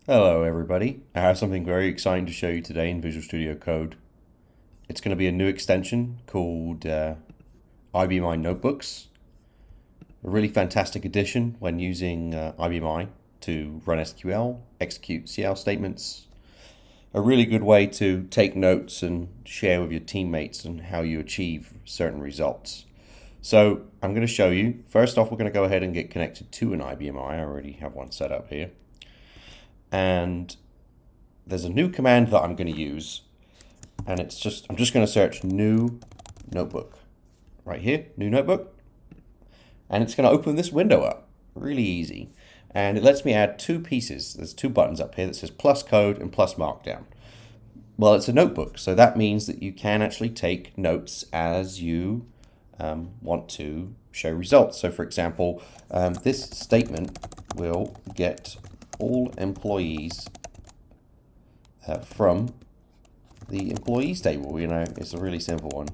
Hello everybody. I have something very exciting to show you today in Visual Studio Code. It's going to be a new extension called IBM Notebooks. A really fantastic addition when using IBM to run SQL, execute CL statements. A really good way to take notes and share with your teammates on how you achieve certain results. So I'm going to show you. First off, we're going to go ahead and get connected to an IBM. I already have one set up here. And there's a new command that I'm going to use, and I'm just going to search new notebook right here, new notebook, and it's going to open this window up really easy. And it lets me add two pieces. There's two buttons up here that says plus code and plus markdown. Well, it's a notebook, so that means that you can actually take notes as you want to show results. So for example, this statement will get all employees from the employees table. It's a really simple one.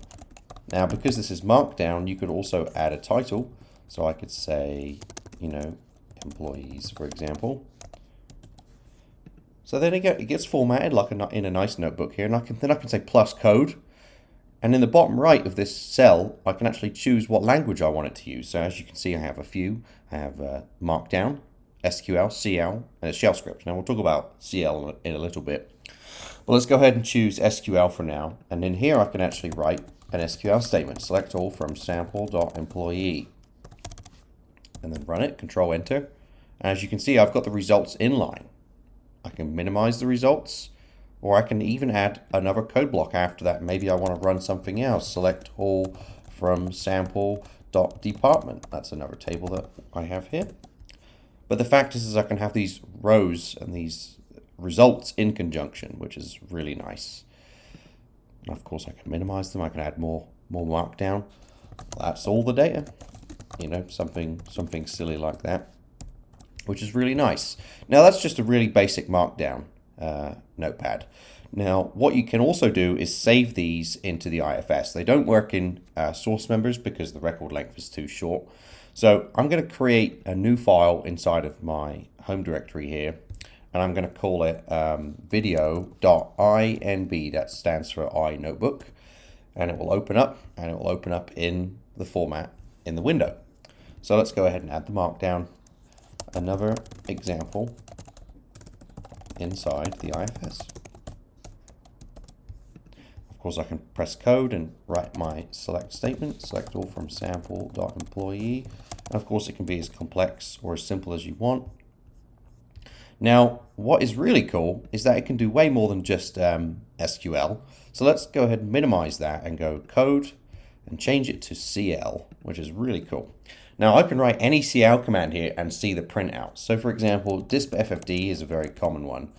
Now, because this is markdown, you could also add a title. So I could say, employees, for example. So then it gets formatted like in a nice notebook here, and then I can say plus code. And in the bottom right of this cell, I can actually choose what language I want it to use. So as you can see, I have a few. I have markdown, SQL, CL, and a shell script. Now we'll talk about CL in a little bit. But let's go ahead and choose SQL for now. And in here I can actually write an SQL statement. Select all from sample.employee. And then run it, Control Enter. As you can see, I've got the results in line. I can minimize the results, or I can even add another code block after that. Maybe I want to run something else. Select all from sample.department. That's another table that I have here. But the fact is I can have these rows and these results in conjunction, which is really nice. And of course, I can minimize them. I can add more markdown. That's all the data. Something silly like that, which is really nice. Now, that's just a really basic markdown notepad. Now, what you can also do is save these into the IFS. They don't work in source members because the record length is too short. So I'm going to create a new file inside of my home directory here, and I'm going to call it video.inb. That stands for iNotebook, and it will open up, in the format in the window. So let's go ahead and add the markdown. Another example inside the IFS. Of course, I can press code and write my select statement, select all from sample.employee. And of course, it can be as complex or as simple as you want. Now, what is really cool is that it can do way more than just SQL. So let's go ahead and minimize that and go code and change it to CL, which is really cool. Now, I can write any CL command here and see the printout. So for example, dispFFD is a very common one.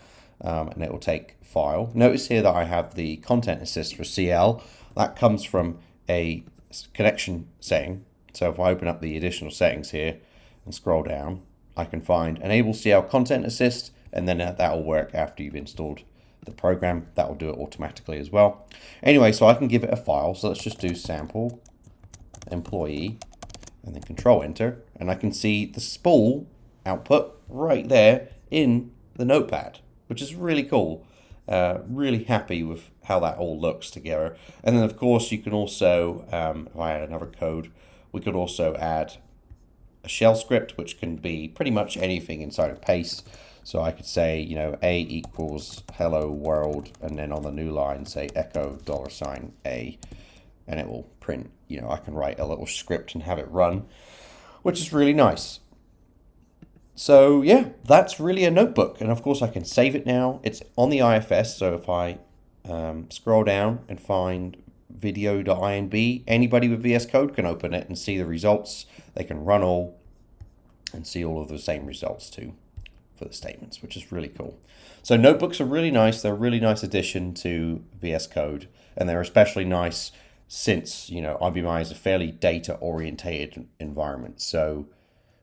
And it will take file. Notice here that I have the content assist for CL. That comes from a connection setting. So if I open up the additional settings here and scroll down, I can find enable CL content assist, and then that will work after you've installed the program. That will do it automatically as well. Anyway, so I can give it a file. So let's just do sample employee and then Control Enter, and I can see the spool output right there in the notepad, which is really cool. Really happy with how that all looks together. And then of course you can also, if I add another code, we could also add a shell script, which can be pretty much anything inside of pase. So I could say, A equals hello world, and then on the new line say echo $A, and it will print. I can write a little script and have it run, which is really nice. So yeah, that's really a notebook. And of course I can save it now. It's on the IFS. So if I scroll down and find video.inb, anybody with VS Code can open it and see the results. They can run all and see all of the same results too for the statements, which is really cool. So notebooks are really nice. They're a really nice addition to VS Code, and they're especially nice since, IBM is a fairly data-orientated environment. So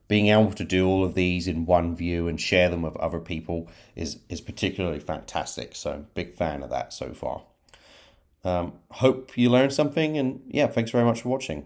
being able to do all of these in one view and share them with other people is particularly fantastic. So big fan of that so far. Hope you learned something, and yeah, thanks very much for watching.